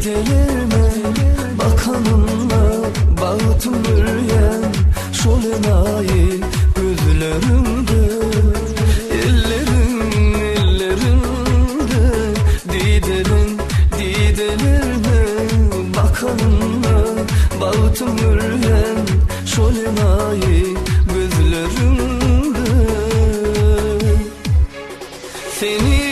Didelerime bakanımla bağıtım üryen şolenayı gözlerimde ellerimde didelerime bakanımla bağıtım üryen şolenayı gözlerimde seni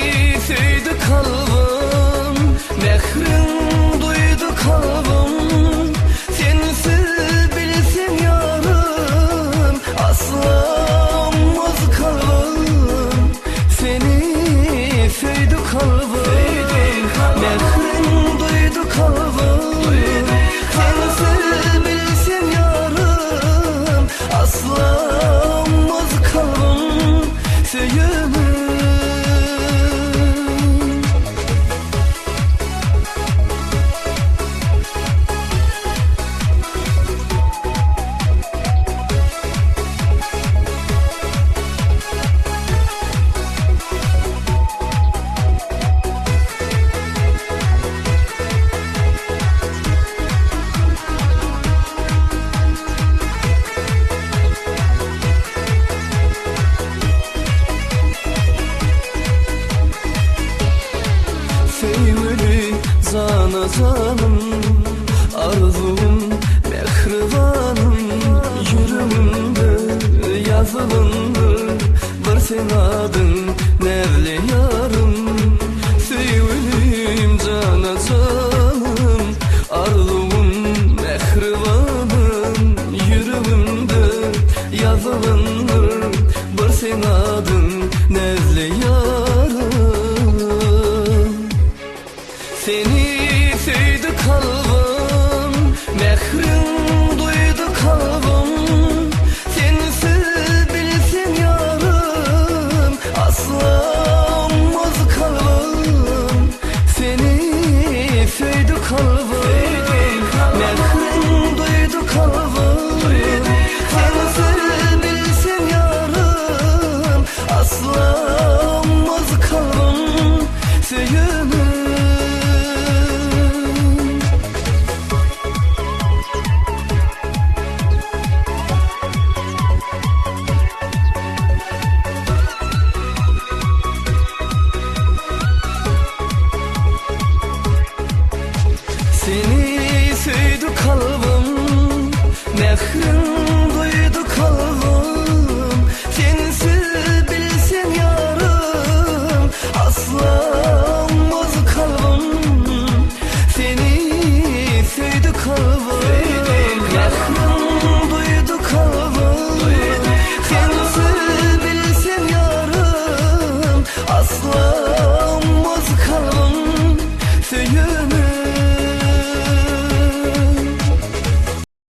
sevdi kalbim mehrim duydu kalbim sensiz bilsin yarım asla olmaz kalbim seni sevdi kalbim mehrim duydu kalbim sensiz bilsin yarım asla olmaz kalbim sevgilim. Sevgili canım arzum mehribanım yüreğimde yazılındı var sen adın nevli yarım sevgilim canım